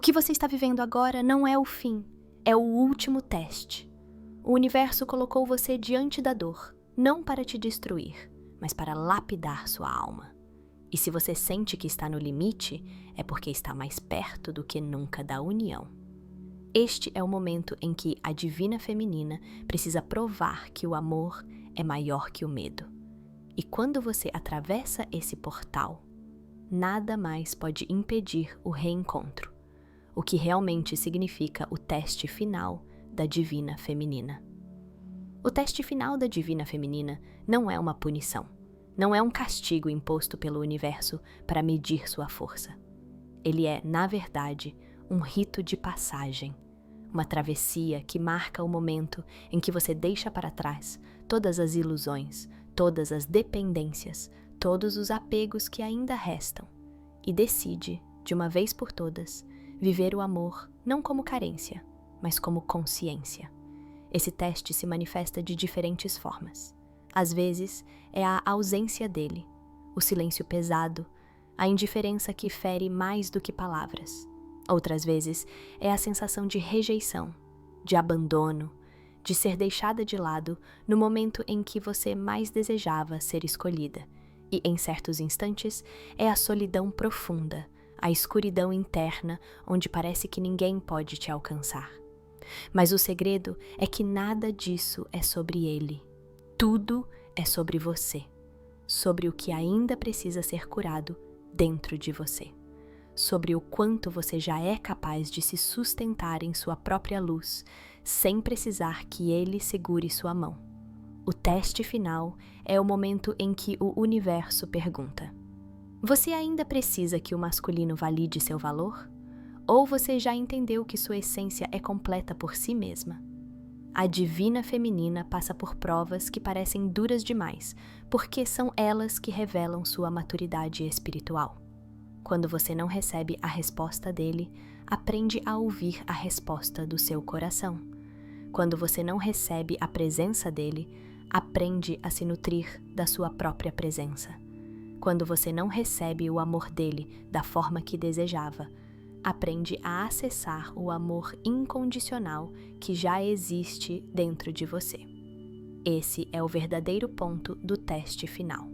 que você está vivendo agora não é o fim, é o último teste. O universo colocou você diante da dor, não para te destruir, mas para lapidar sua alma. E se você sente que está no limite, é porque está mais perto do que nunca da união. Este é o momento em que a divina feminina precisa provar que o amor é maior que o medo. E quando você atravessa esse portal, nada mais pode impedir o reencontro, o que realmente significa o teste final da divina feminina. O teste final da divina feminina não é uma punição, não é um castigo imposto pelo universo para medir sua força. Ele é, na verdade, um rito de passagem, uma travessia que marca o momento em que você deixa para trás todas as ilusões, todas as dependências, todos os apegos que ainda restam e decide, de uma vez por todas, viver o amor não como carência, mas como consciência. Esse teste se manifesta de diferentes formas. Às vezes, é a ausência dele, o silêncio pesado, a indiferença que fere mais do que palavras. Outras vezes, é a sensação de rejeição, de abandono, de ser deixada de lado no momento em que você mais desejava ser escolhida. E, em certos instantes, é a solidão profunda, a escuridão interna onde parece que ninguém pode te alcançar. Mas o segredo é que nada disso é sobre ele. Tudo é sobre você, sobre o que ainda precisa ser curado dentro de você, sobre o quanto você já é capaz de se sustentar em sua própria luz, sem precisar que ele segure sua mão. O teste final é o momento em que o universo pergunta: você ainda precisa que o masculino valide seu valor? Ou você já entendeu que sua essência é completa por si mesma? A divina feminina passa por provas que parecem duras demais, porque são elas que revelam sua maturidade espiritual. Quando você não recebe a resposta dele, aprende a ouvir a resposta do seu coração. Quando você não recebe a presença dele, aprende a se nutrir da sua própria presença. Quando você não recebe o amor dele da forma que desejava, aprende a acessar o amor incondicional que já existe dentro de você. Esse é o verdadeiro ponto do teste final.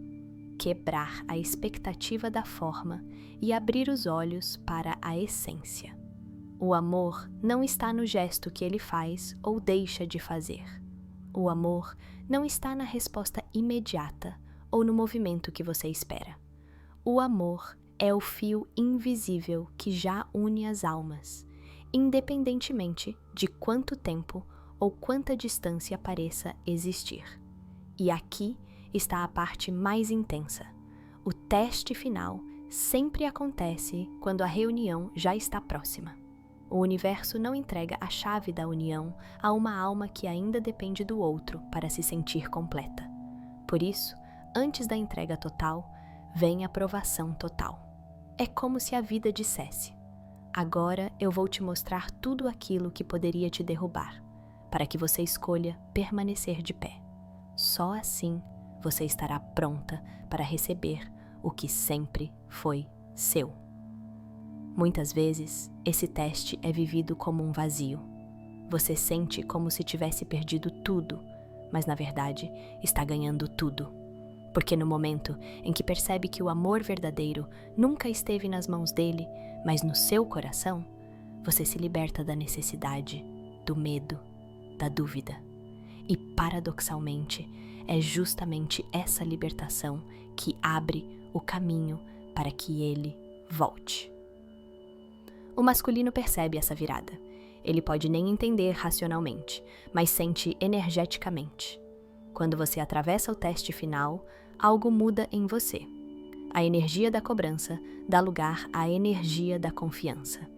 Quebrar a expectativa da forma e abrir os olhos para a essência. O amor não está no gesto que ele faz ou deixa de fazer. O amor não está na resposta imediata ou no movimento que você espera. O amor é o fio invisível que já une as almas, independentemente de quanto tempo ou quanta distância pareça existir. E aqui está a parte mais intensa. O teste final sempre acontece quando a reunião já está próxima. O universo não entrega a chave da união a uma alma que ainda depende do outro para se sentir completa. Por isso, antes da entrega total, vem a provação total. É como se a vida dissesse: agora eu vou te mostrar tudo aquilo que poderia te derrubar, para que você escolha permanecer de pé. Só assim você estará pronta para receber o que sempre foi seu. Muitas vezes, esse teste é vivido como um vazio. Você sente como se tivesse perdido tudo, mas na verdade está ganhando tudo. Porque no momento em que percebe que o amor verdadeiro nunca esteve nas mãos dele, mas no seu coração, você se liberta da necessidade, do medo, da dúvida. E paradoxalmente, é justamente essa libertação que abre o caminho para que ele volte. O masculino percebe essa virada. Ele pode nem entender racionalmente, mas sente energeticamente. Quando você atravessa o teste final, algo muda em você. A energia da cobrança dá lugar à energia da confiança.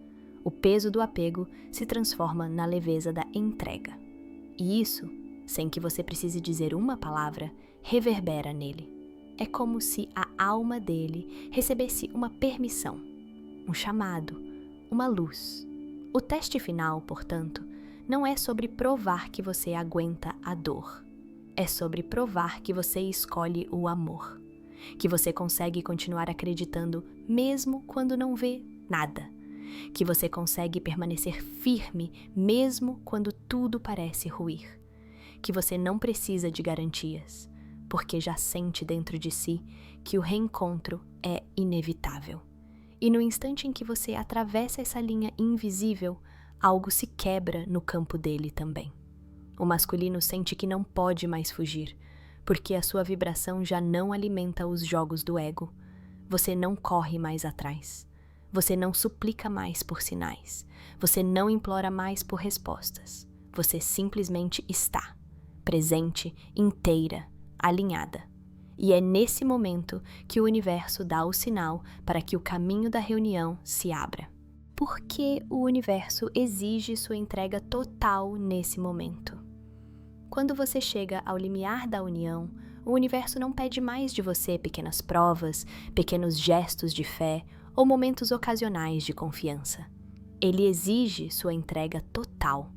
O peso do apego se transforma na leveza da entrega. E isso, sem que você precise dizer uma palavra, reverbera nele. É como se a alma dele recebesse uma permissão, um chamado, uma luz. O teste final, portanto, não é sobre provar que você aguenta a dor. É sobre provar que você escolhe o amor, que você consegue continuar acreditando mesmo quando não vê nada, que você consegue permanecer firme mesmo quando tudo parece ruir, que você não precisa de garantias, porque já sente dentro de si que o reencontro é inevitável. E no instante em que você atravessa essa linha invisível, algo se quebra no campo dele também. O masculino sente que não pode mais fugir, porque a sua vibração já não alimenta os jogos do ego. Você não corre mais atrás. Você não suplica mais por sinais. Você não implora mais por respostas. Você simplesmente está, presente, inteira, alinhada. E é nesse momento que o universo dá o sinal para que o caminho da reunião se abra. Por que o universo exige sua entrega total nesse momento? Quando você chega ao limiar da união, o universo não pede mais de você pequenas provas, pequenos gestos de fé ou momentos ocasionais de confiança. Ele exige sua entrega total,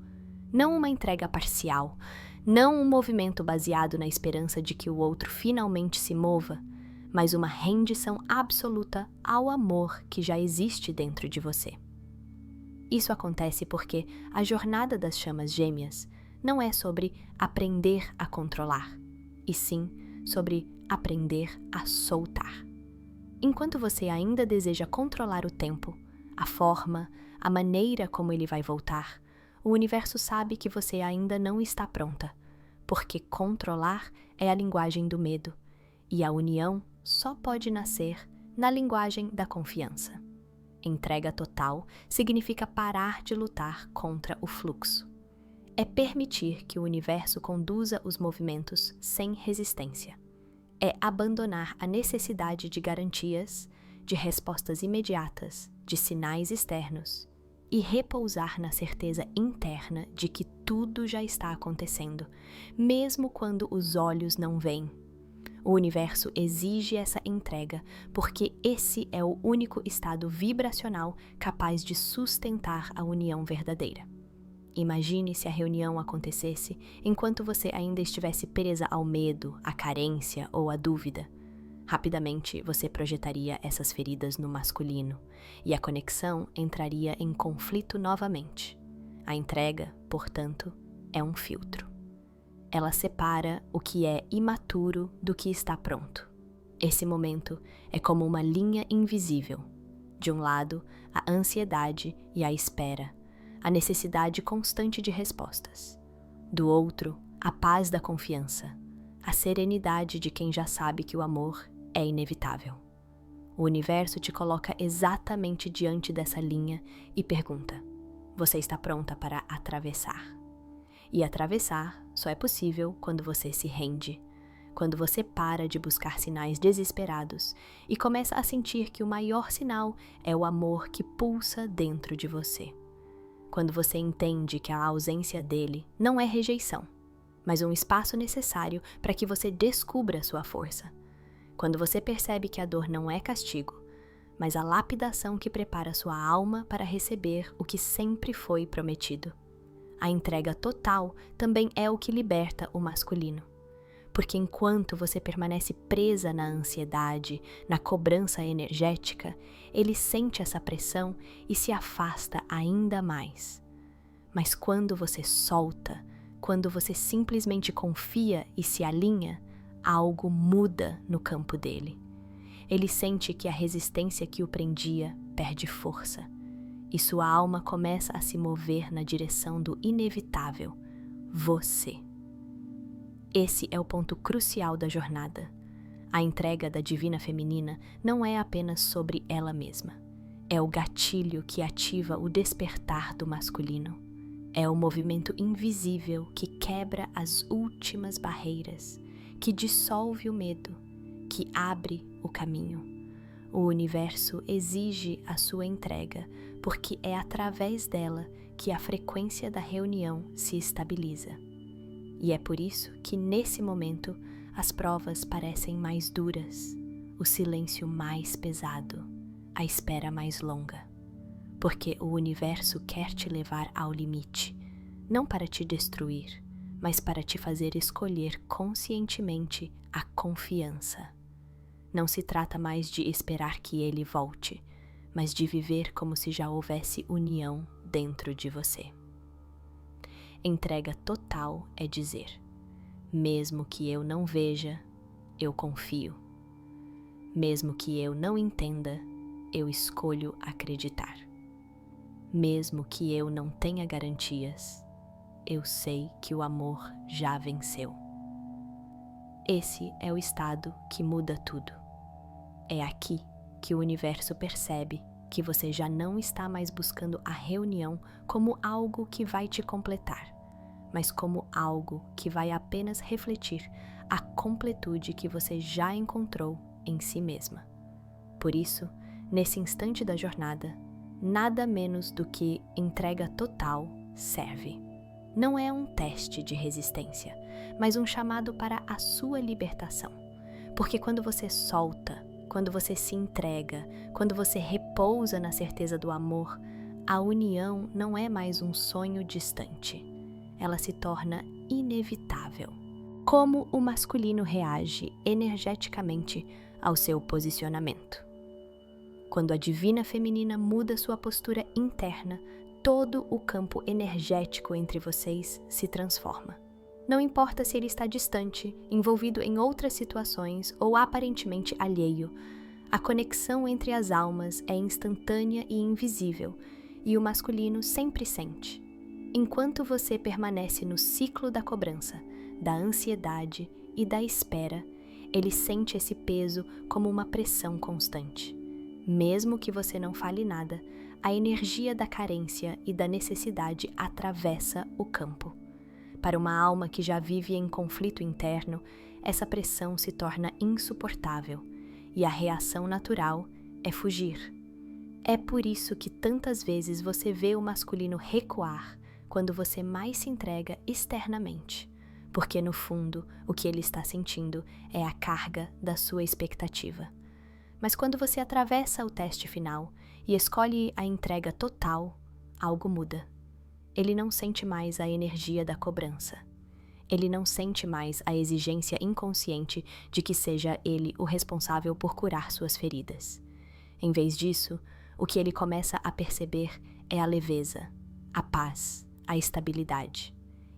não uma entrega parcial, não um movimento baseado na esperança de que o outro finalmente se mova, mas uma rendição absoluta ao amor que já existe dentro de você. Isso acontece porque a jornada das chamas gêmeas não é sobre aprender a controlar, e sim sobre aprender a soltar. Enquanto você ainda deseja controlar o tempo, a forma, a maneira como ele vai voltar, o universo sabe que você ainda não está pronta, porque controlar é a linguagem do medo, e a união só pode nascer na linguagem da confiança. Entrega total significa parar de lutar contra o fluxo. É permitir que o universo conduza os movimentos sem resistência. É abandonar a necessidade de garantias, de respostas imediatas, de sinais externos, e repousar na certeza interna de que tudo já está acontecendo, mesmo quando os olhos não veem. O universo exige essa entrega porque esse é o único estado vibracional capaz de sustentar a união verdadeira. Imagine se a reunião acontecesse enquanto você ainda estivesse presa ao medo, à carência ou à dúvida. Rapidamente você projetaria essas feridas no masculino e a conexão entraria em conflito novamente. A entrega, portanto, é um filtro. Ela separa o que é imaturo do que está pronto. Esse momento é como uma linha invisível. De um lado, a ansiedade e a espera, a necessidade constante de respostas. Do outro, a paz da confiança, a serenidade de quem já sabe que o amor é inevitável. O universo te coloca exatamente diante dessa linha e pergunta: você está pronta para atravessar? E atravessar só é possível quando você se rende, quando você para de buscar sinais desesperados e começa a sentir que o maior sinal é o amor que pulsa dentro de você. Quando você entende que a ausência dele não é rejeição, mas um espaço necessário para que você descubra sua força. Quando você percebe que a dor não é castigo, mas a lapidação que prepara sua alma para receber o que sempre foi prometido. A entrega total também é o que liberta o masculino. Porque enquanto você permanece presa na ansiedade, na cobrança energética, ele sente essa pressão e se afasta ainda mais. Mas quando você solta, quando você simplesmente confia e se alinha, algo muda no campo dele. Ele sente que a resistência que o prendia perde força, e sua alma começa a se mover na direção do inevitável, você. Esse é o ponto crucial da jornada. A entrega da divina feminina não é apenas sobre ela mesma. É o gatilho que ativa o despertar do masculino. É o movimento invisível que quebra as últimas barreiras, que dissolve o medo, que abre o caminho. O universo exige a sua entrega, porque é através dela que a frequência da reunião se estabiliza. E é por isso que, nesse momento, as provas parecem mais duras, o silêncio mais pesado, a espera mais longa. Porque o universo quer te levar ao limite, não para te destruir, mas para te fazer escolher conscientemente a confiança. Não se trata mais de esperar que ele volte, mas de viver como se já houvesse união dentro de você. Entrega total é dizer: mesmo que eu não veja, eu confio. Mesmo que eu não entenda, eu escolho acreditar. Mesmo que eu não tenha garantias, eu sei que o amor já venceu. Esse é o estado que muda tudo. É aqui que o universo percebe que você já não está mais buscando a reunião como algo que vai te completar, mas como algo que vai apenas refletir a completude que você já encontrou em si mesma. Por isso, nesse instante da jornada, nada menos do que entrega total serve. Não é um teste de resistência, mas um chamado para a sua libertação. Porque quando você solta, quando você se entrega, quando você repousa na certeza do amor, a união não é mais um sonho distante. Ela se torna inevitável. Como o masculino reage energeticamente ao seu posicionamento? Quando a divina feminina muda sua postura interna, todo o campo energético entre vocês se transforma. Não importa se ele está distante, envolvido em outras situações ou aparentemente alheio, a conexão entre as almas é instantânea e invisível, e o masculino sempre sente. Enquanto você permanece no ciclo da cobrança, da ansiedade e da espera, ele sente esse peso como uma pressão constante. Mesmo que você não fale nada, a energia da carência e da necessidade atravessa o campo. Para uma alma que já vive em conflito interno, essa pressão se torna insuportável e a reação natural é fugir. É por isso que tantas vezes você vê o masculino recuar quando você mais se entrega externamente, porque no fundo o que ele está sentindo é a carga da sua expectativa. Mas quando você atravessa o teste final e escolhe a entrega total, algo muda. Ele não sente mais a energia da cobrança. Ele não sente mais a exigência inconsciente de que seja ele o responsável por curar suas feridas. Em vez disso, o que ele começa a perceber é a leveza, a paz, a estabilidade.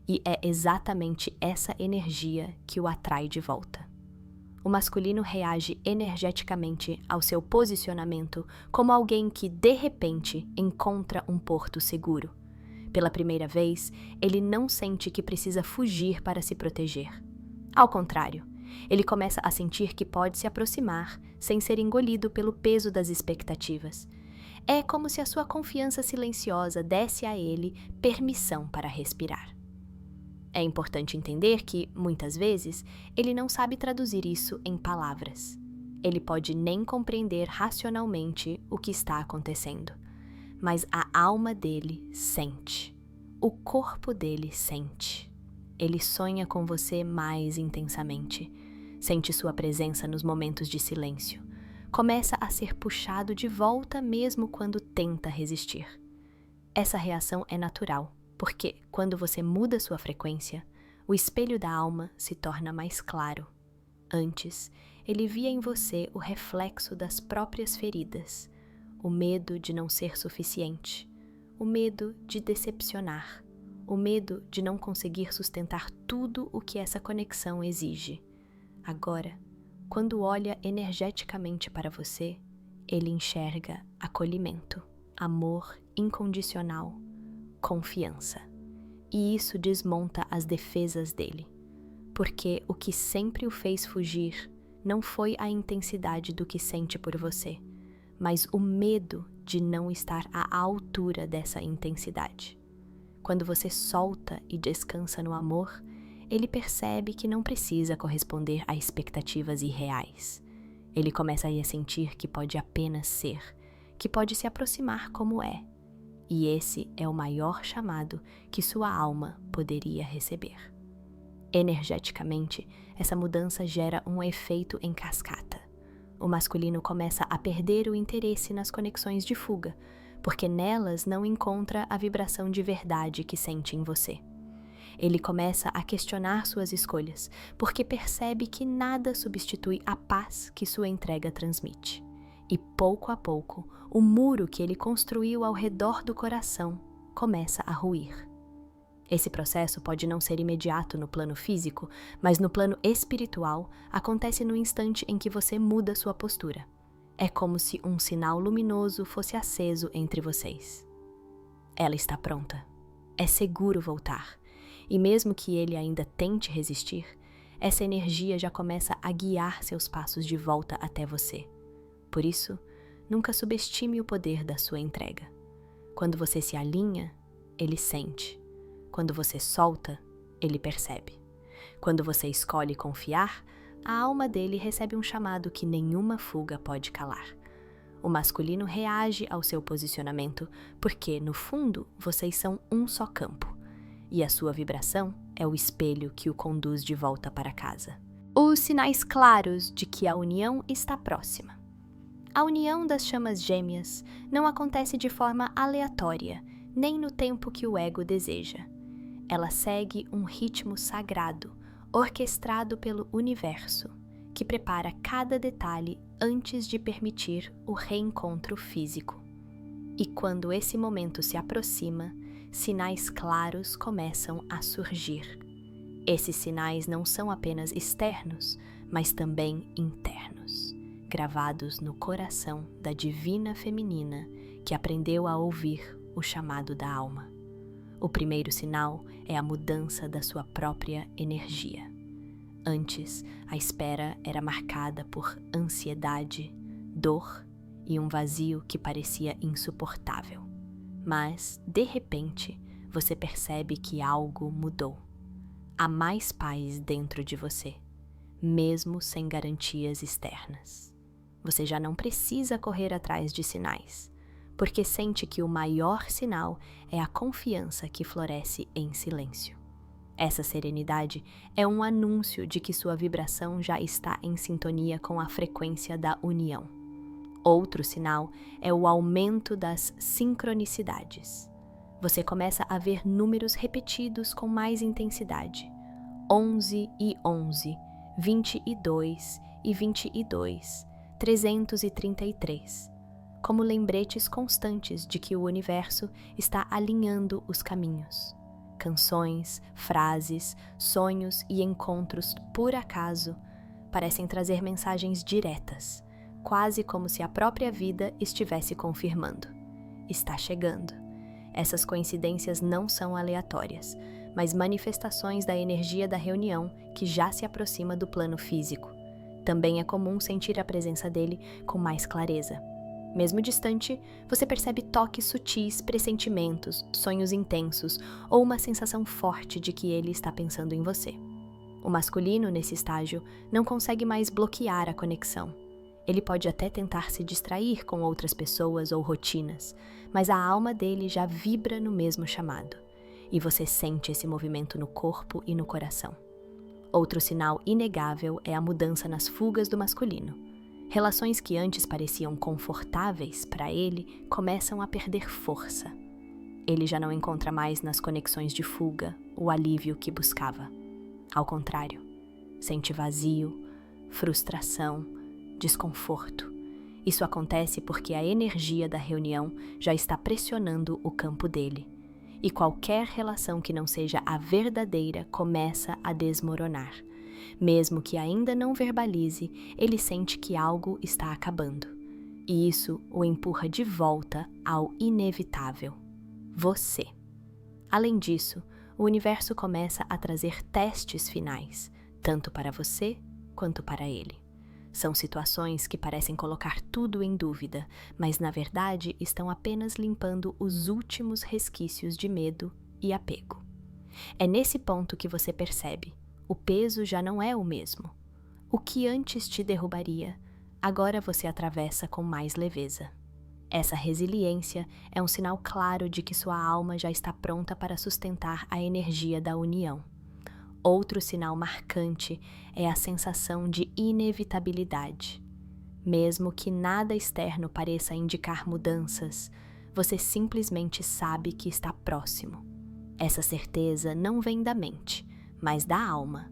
E é exatamente essa energia que o atrai de volta. O masculino reage energeticamente ao seu posicionamento como alguém que, de repente, encontra um porto seguro. Pela primeira vez, ele não sente que precisa fugir para se proteger. Ao contrário, ele começa a sentir que pode se aproximar sem ser engolido pelo peso das expectativas. É como se a sua confiança silenciosa desse a ele permissão para respirar. É importante entender que, muitas vezes, ele não sabe traduzir isso em palavras. Ele pode nem compreender racionalmente o que está acontecendo. Mas a alma dele sente. O corpo dele sente. Ele sonha com você mais intensamente. Sente sua presença nos momentos de silêncio. Começa a ser puxado de volta mesmo quando tenta resistir. Essa reação é natural, porque quando você muda sua frequência, o espelho da alma se torna mais claro. Antes, ele via em você o reflexo das próprias feridas, o medo de não ser suficiente, o medo de decepcionar, o medo de não conseguir sustentar tudo o que essa conexão exige. Agora, quando olha energeticamente para você, ele enxerga acolhimento, amor incondicional, confiança. E isso desmonta as defesas dele, porque o que sempre o fez fugir não foi a intensidade do que sente por você, mas o medo de não estar à altura dessa intensidade. Quando você solta e descansa no amor, ele percebe que não precisa corresponder a expectativas irreais. Ele começa a sentir que pode apenas ser, que pode se aproximar como é. E esse é o maior chamado que sua alma poderia receber. Energeticamente, essa mudança gera um efeito em cascata. O masculino começa a perder o interesse nas conexões de fuga, porque nelas não encontra a vibração de verdade que sente em você. Ele começa a questionar suas escolhas, porque percebe que nada substitui a paz que sua entrega transmite. E pouco a pouco, o muro que ele construiu ao redor do coração começa a ruir. Esse processo pode não ser imediato no plano físico, mas no plano espiritual acontece no instante em que você muda sua postura. É como se um sinal luminoso fosse aceso entre vocês. Ela está pronta. É seguro voltar. E mesmo que ele ainda tente resistir, essa energia já começa a guiar seus passos de volta até você. Por isso, nunca subestime o poder da sua entrega. Quando você se alinha, ele sente. Quando você solta, ele percebe. Quando você escolhe confiar, a alma dele recebe um chamado que nenhuma fuga pode calar. O masculino reage ao seu posicionamento porque, no fundo, vocês são um só campo. E a sua vibração é o espelho que o conduz de volta para casa. Os sinais claros de que a união está próxima. A união das chamas gêmeas não acontece de forma aleatória, nem no tempo que o ego deseja. Ela segue um ritmo sagrado, orquestrado pelo universo, que prepara cada detalhe antes de permitir o reencontro físico. E quando esse momento se aproxima, sinais claros começam a surgir. Esses sinais não são apenas externos, mas também internos, gravados no coração da divina feminina que aprendeu a ouvir o chamado da alma. O primeiro sinal é a mudança da sua própria energia. Antes, a espera era marcada por ansiedade, dor e um vazio que parecia insuportável. Mas, de repente, você percebe que algo mudou. Há mais paz dentro de você, mesmo sem garantias externas. Você já não precisa correr atrás de sinais, porque sente que o maior sinal é a confiança que floresce em silêncio. Essa serenidade é um anúncio de que sua vibração já está em sintonia com a frequência da união. Outro sinal é o aumento das sincronicidades. Você começa a ver números repetidos com mais intensidade. 11 e 11, 22 e 22, 333. Como lembretes constantes de que o universo está alinhando os caminhos. Canções, frases, sonhos e encontros por acaso parecem trazer mensagens diretas, quase como se a própria vida estivesse confirmando. Está chegando. Essas coincidências não são aleatórias, mas manifestações da energia da reunião que já se aproxima do plano físico. Também é comum sentir a presença dele com mais clareza. Mesmo distante, você percebe toques sutis, pressentimentos, sonhos intensos ou uma sensação forte de que ele está pensando em você. O masculino, nesse estágio, não consegue mais bloquear a conexão. Ele pode até tentar se distrair com outras pessoas ou rotinas, mas a alma dele já vibra no mesmo chamado, e você sente esse movimento no corpo e no coração. Outro sinal inegável é a mudança nas fugas do masculino. Relações que antes pareciam confortáveis para ele começam a perder força. Ele já não encontra mais nas conexões de fuga o alívio que buscava. Ao contrário, sente vazio, frustração, desconforto. Isso acontece porque a energia da reunião já está pressionando o campo dele, e qualquer relação que não seja a verdadeira começa a desmoronar. Mesmo que ainda não verbalize, ele sente que algo está acabando. E isso o empurra de volta ao inevitável: você. Além disso, o universo começa a trazer testes finais, tanto para você quanto para ele. São situações que parecem colocar tudo em dúvida, mas na verdade estão apenas limpando os últimos resquícios de medo e apego. É nesse ponto que você percebe: o peso já não é o mesmo. O que antes te derrubaria, agora você atravessa com mais leveza. Essa resiliência é um sinal claro de que sua alma já está pronta para sustentar a energia da união. Outro sinal marcante é a sensação de inevitabilidade. Mesmo que nada externo pareça indicar mudanças, você simplesmente sabe que está próximo. Essa certeza não vem da mente, mas da alma.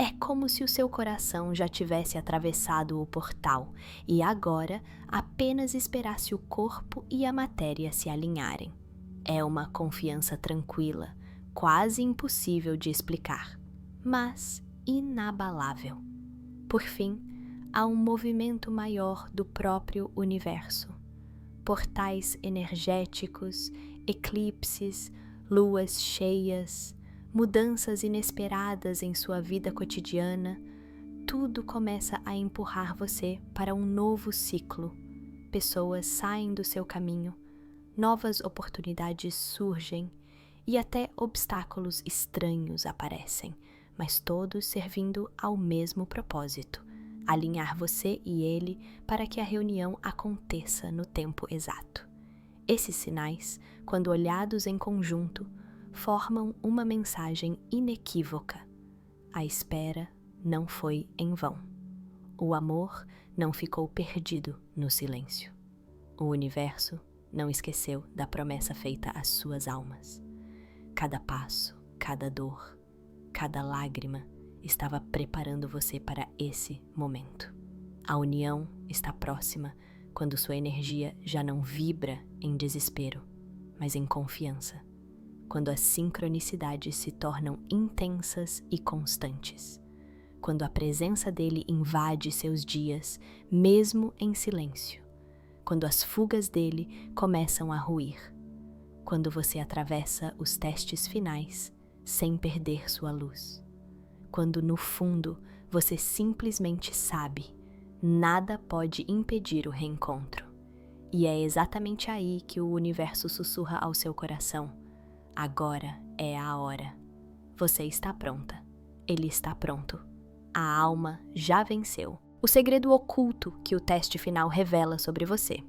É como se o seu coração já tivesse atravessado o portal e agora apenas esperasse o corpo e a matéria se alinharem. É uma confiança tranquila, quase impossível de explicar, mas inabalável. Por fim, há um movimento maior do próprio universo. Portais energéticos, eclipses, luas cheias, mudanças inesperadas em sua vida cotidiana, tudo começa a empurrar você para um novo ciclo. Pessoas saem do seu caminho, novas oportunidades surgem e até obstáculos estranhos aparecem, mas todos servindo ao mesmo propósito: alinhar você e ele para que a reunião aconteça no tempo exato. Esses sinais, quando olhados em conjunto, formam uma mensagem inequívoca. A espera não foi em vão. O amor não ficou perdido no silêncio. O universo não esqueceu da promessa feita às suas almas. Cada passo, cada dor, cada lágrima estava preparando você para esse momento. A união está próxima quando sua energia já não vibra em desespero, mas em confiança. Quando as sincronicidades se tornam intensas e constantes. Quando a presença dele invade seus dias, mesmo em silêncio. Quando as fugas dele começam a ruir. Quando você atravessa os testes finais sem perder sua luz. Quando no fundo você simplesmente sabe, nada pode impedir o reencontro. E é exatamente aí que o universo sussurra ao seu coração: agora é a hora. Você está pronta. Ele está pronto. A alma já venceu. O segredo oculto que o teste final revela sobre você.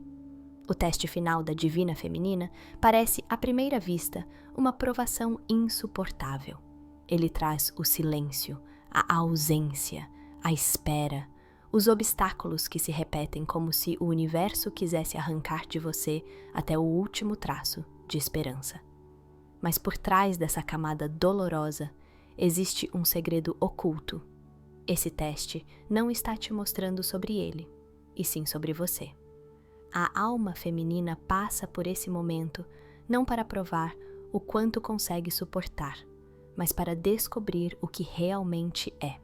O teste final da Divina Feminina parece, à primeira vista, uma provação insuportável. Ele traz o silêncio, a ausência, a espera, os obstáculos que se repetem como se o universo quisesse arrancar de você até o último traço de esperança. Mas por trás dessa camada dolorosa existe um segredo oculto. Esse teste não está te mostrando sobre ele, e sim sobre você. A alma feminina passa por esse momento não para provar o quanto consegue suportar, mas para descobrir o que realmente é.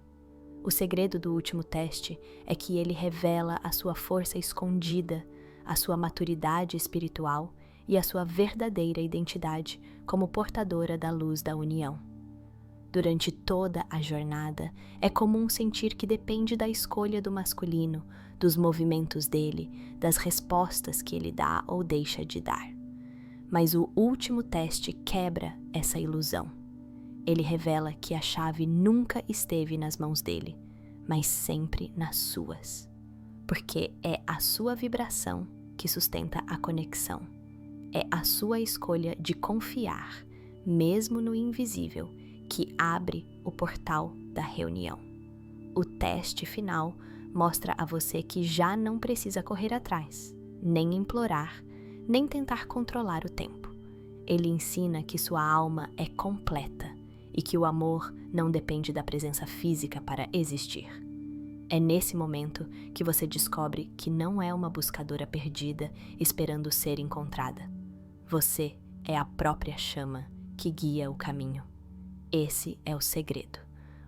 O segredo do último teste é que ele revela a sua força escondida, a sua maturidade espiritual e a sua verdadeira identidade como portadora da luz da união. Durante toda a jornada, é comum sentir que depende da escolha do masculino, dos movimentos dele, das respostas que ele dá ou deixa de dar. Mas o último teste quebra essa ilusão. Ele revela que a chave nunca esteve nas mãos dele, mas sempre nas suas. Porque é a sua vibração que sustenta a conexão. É a sua escolha de confiar, mesmo no invisível, que abre o portal da reunião. O teste final mostra a você que já não precisa correr atrás, nem implorar, nem tentar controlar o tempo. Ele ensina que sua alma é completa e que o amor não depende da presença física para existir. É nesse momento que você descobre que não é uma buscadora perdida esperando ser encontrada. Você é a própria chama que guia o caminho. Esse é o segredo.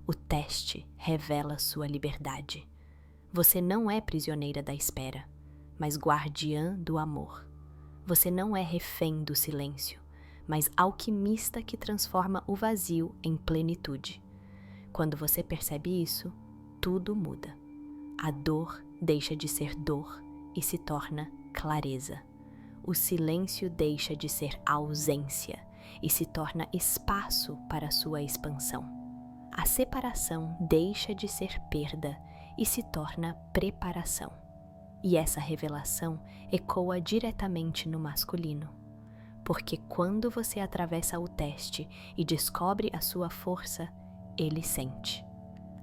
O teste revela sua liberdade. Você não é prisioneira da espera, mas guardiã do amor. Você não é refém do silêncio, mas alquimista que transforma o vazio em plenitude. Quando você percebe isso, tudo muda. A dor deixa de ser dor e se torna clareza. O silêncio deixa de ser ausência e se torna espaço para sua expansão. A separação deixa de ser perda e se torna preparação. E essa revelação ecoa diretamente no masculino. Porque quando você atravessa o teste e descobre a sua força, ele sente.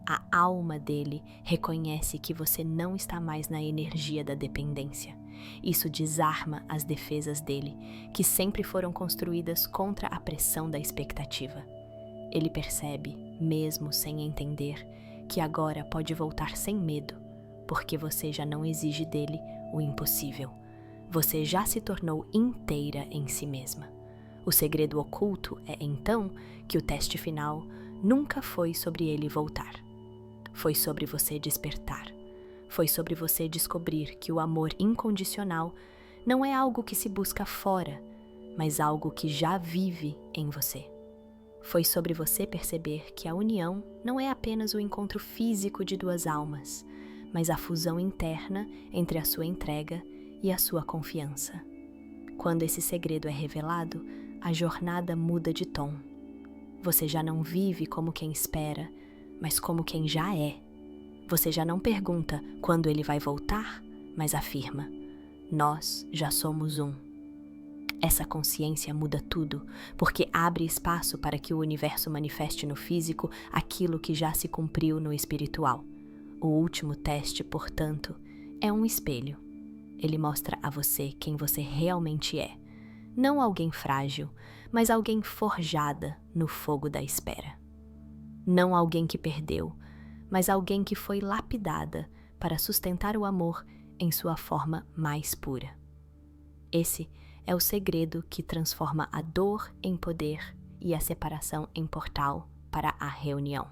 A alma dele reconhece que você não está mais na energia da dependência. Isso desarma as defesas dele, que sempre foram construídas contra a pressão da expectativa. Ele percebe mesmo sem entender que agora pode voltar sem medo, porque você já não exige dele o impossível. Você já se tornou inteira em si mesma. O segredo oculto é, então, que o teste final nunca foi sobre ele voltar. Foi sobre você despertar. Foi sobre você descobrir que o amor incondicional não é algo que se busca fora, mas algo que já vive em você. Foi sobre você perceber que a união não é apenas o encontro físico de duas almas, mas a fusão interna entre a sua entrega e a sua confiança. Quando esse segredo é revelado, a jornada muda de tom. Você já não vive como quem espera, mas como quem já é. Você já não pergunta quando ele vai voltar, mas afirma: nós já somos um. Essa consciência muda tudo, porque abre espaço para que o universo manifeste no físico aquilo que já se cumpriu no espiritual. O último teste, portanto, é um espelho. Ele mostra a você quem você realmente é. Não alguém frágil, mas alguém forjada no fogo da espera. Não alguém que perdeu, mas alguém que foi lapidada para sustentar o amor em sua forma mais pura. Esse é o segredo que transforma a dor em poder e a separação em portal para a reunião.